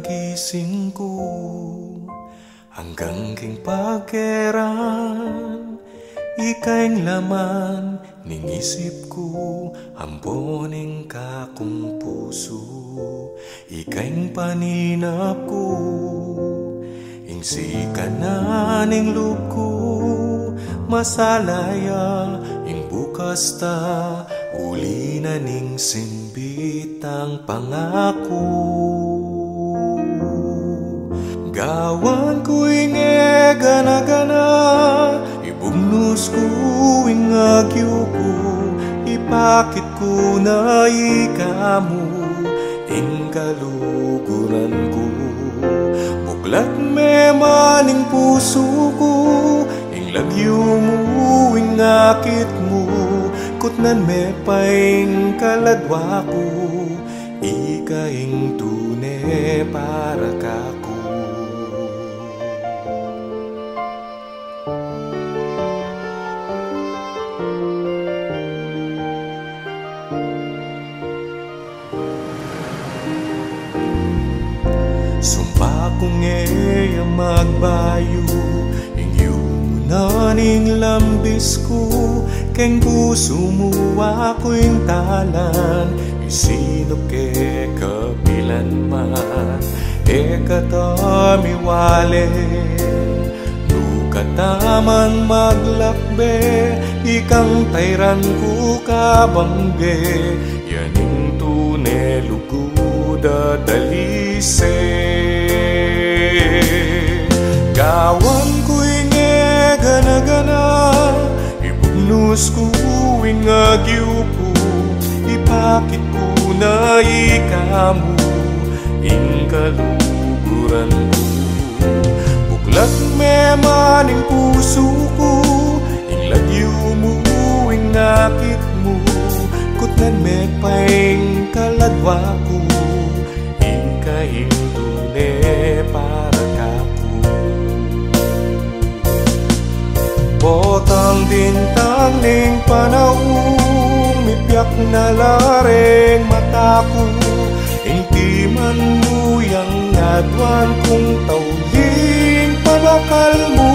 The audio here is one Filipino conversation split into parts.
nagising ko hanggang king pagkeran, ikaing laman ning isip ko, amponing kakong puso, ikaing paninap ko, ingsi ka na ning loob ko, masalaya ing bukas ta, uli na ning simbit ang pangako. Gawan ko inge gana-gana, ibugnos ko ing agyo ko, ipakit ko na ikamu ing kaluguran ko. Buklat me maning puso ko, ing lagyo mo ing akit mo, kutnan me paing kaladwa ko, ikaing tune para kako. Sumpa kong eya magbayo, inyong naning lambis ko, keng puso mo ako'y talan, isinop ke kapilan man, e katami wale, nukataman maglakbe, ikang tayran ko kabangge, yaning tune luguda dalise. Gawan ko inge gana-gana, ibugnos ko ing agyo ko, ipakit ko na ikamu ing kaluguran ko. Buklat me maning puso ko, ing lagyo mo ing akit mo, kutnan me paing kaladwa ko, ikaing tune para kako. Botang bintang ning panahon, mipiak na lareng mata ko, inti man luyang adwan kong tauling pabakal mo.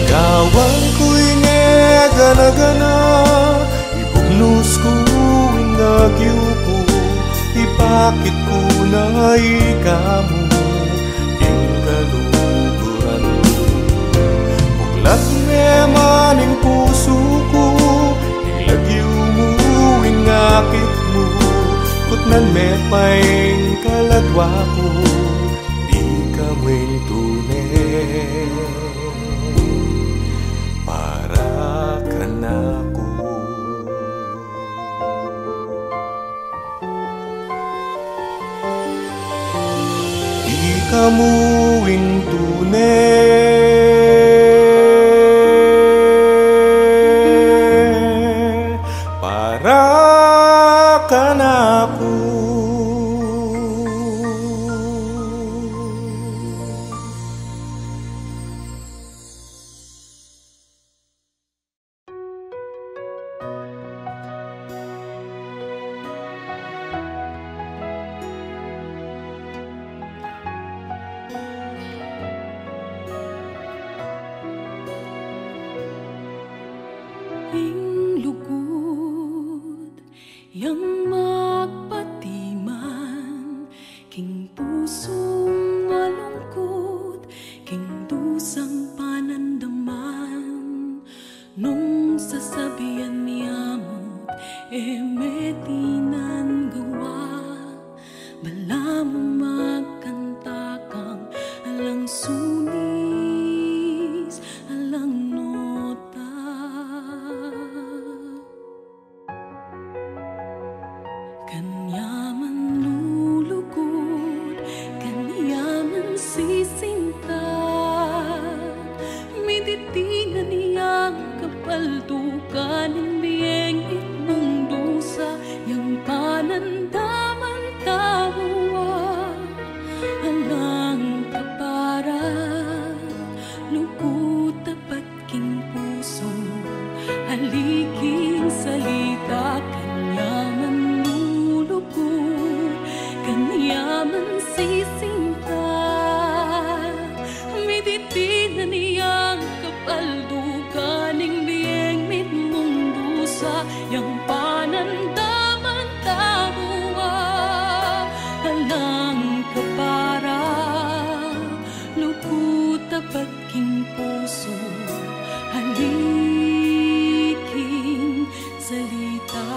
Gawan ko inge gana-gana, ibugnos ko ing agyo ko, ipakit ko na ikamu ing kaluguran ko. Buklat me maning puso ko, ilagyo mo ing akit mo, kutnan me paing kaladwa ko, ikamu'y tune para kanako. Ikamu'y tune para kanako. Ing lugod yang magpatiman, king pusong malungkot, king dusang panandaman, nung sasabihan niya mo, emetinan gawa, bala mo magkanta kang alang sunis, alang nota. Kanyaman lulugod, kanyaman sisinta, miditinan niyang kapaltukan, hindi itmong dusa, yang panandaman tawa, man sisinta, mititinan niyang kapaldukaning biyeng mit mundo sa yang panandaman tawa. Alang kapara lukut tapat king puso, haliking salita.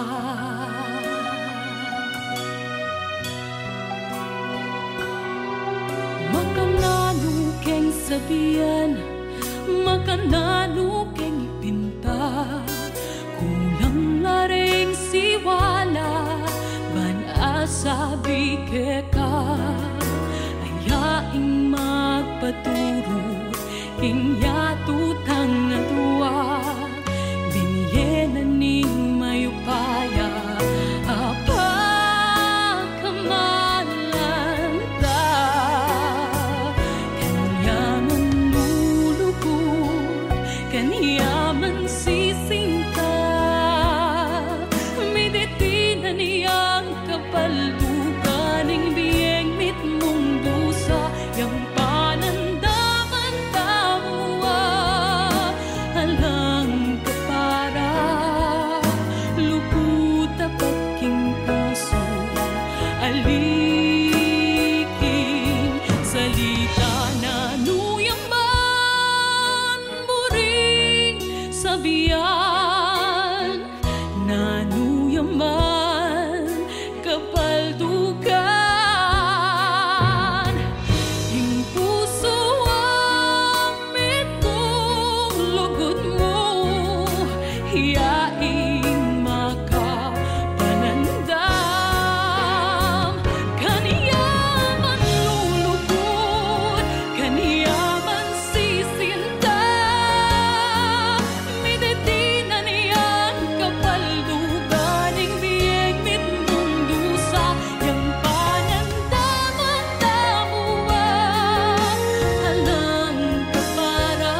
Makanano keng sabihan, makanano keng ipinta, kulang nga ring siwala, ban asabi ka, ayaing magpaturo, king yatutang natuwa, binyenan ning mayupaya, apakamalanta, kanyaman lulugod, kanyaman sisinta, miditinan niyang kapaldukaning biyeng mit mundo sa yang panandaman tawa. Alang kapara luput tapat king puso, aliking salita na nuyaman buring sabihan, na nuyaman kapaldukan, ing puso ang mitong lugod mo, hiyaing makapanandam, kaniyaman lulugod, kaniyaman sisinta, miditinan niyang kapaldukaning biyeng mit mundo sa yang panandaman tawa. Alang kapara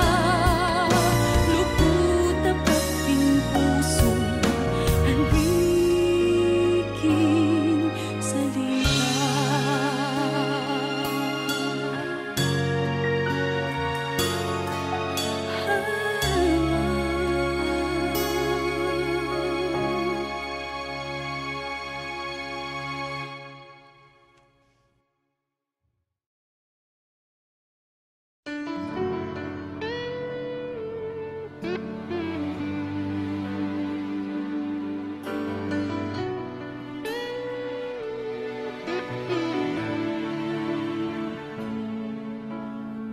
luput tapat king puso, haliking salita.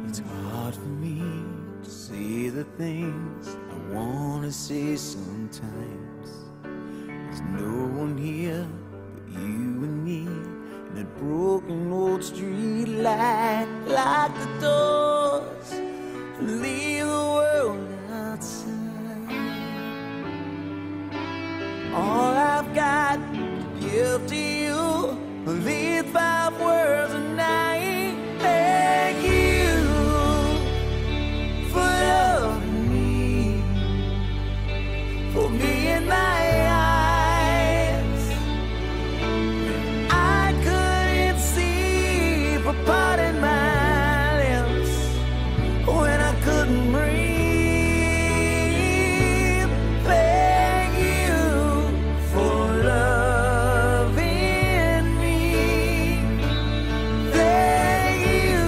It's hard for me to say the things I wanna say sometimes. There's no one here but you and me, and that broken old street light. Lock the doors and leave the world outside. All I've got to give to you are these 5 words, and I thank you for loving me, for being my eyes. I couldn't see for parting my lips when I couldn't breathe. Thank you for loving me. Thank you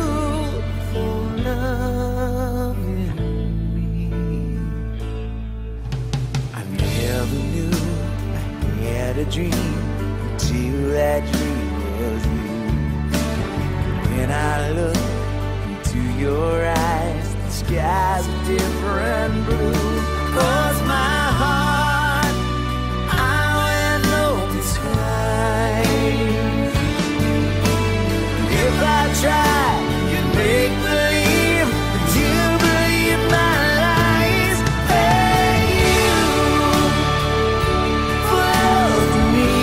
for loving me. I never knew I had a dream until that dream was you. When I look into your eyes, the sky's a different blue. 'Cause my heart, I went open wide. If I try to make believe that you believe my lies, thank you for loving me,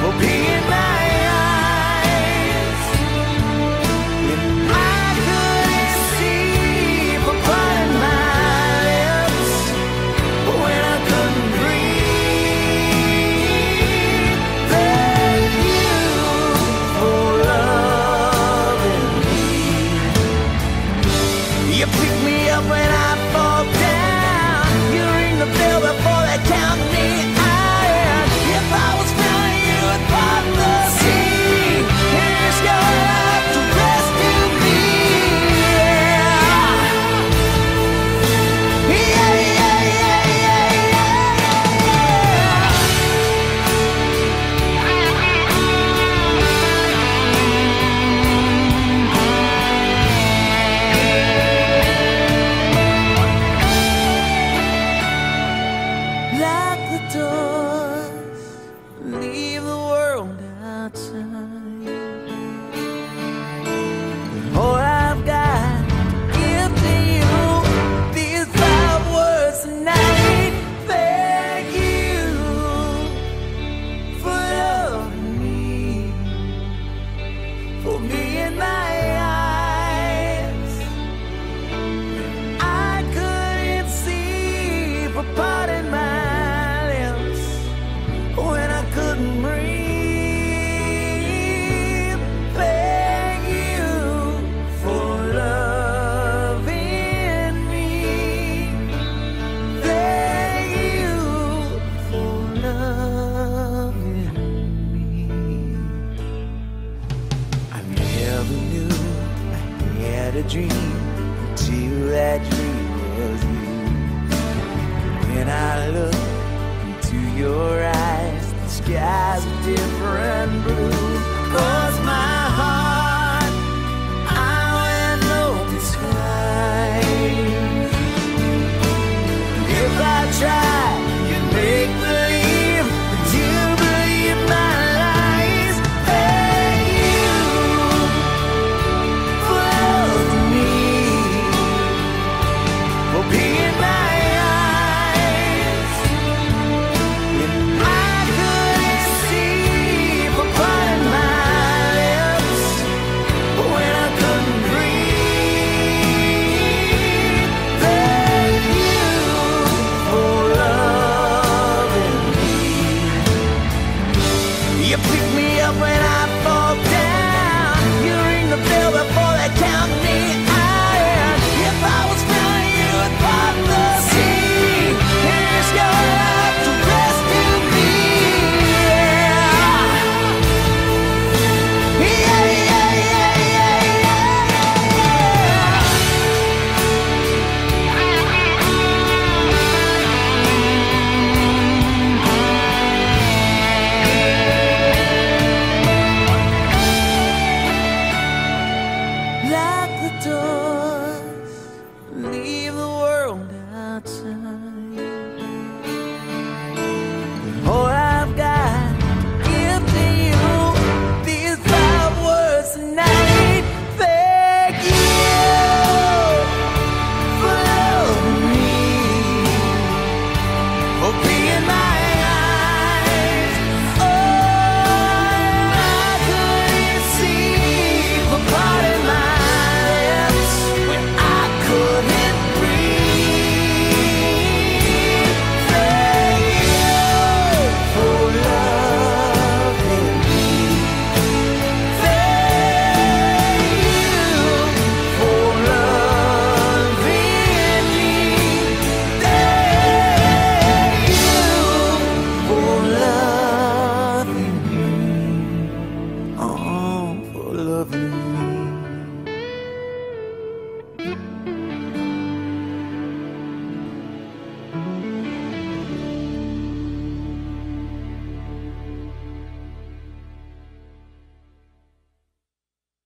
for being my eyes. And I couldn't see for parting my lips when I couldn't breathe. Thank you a dream until that dream was you. When I look into your eyes, the sky's a different blue.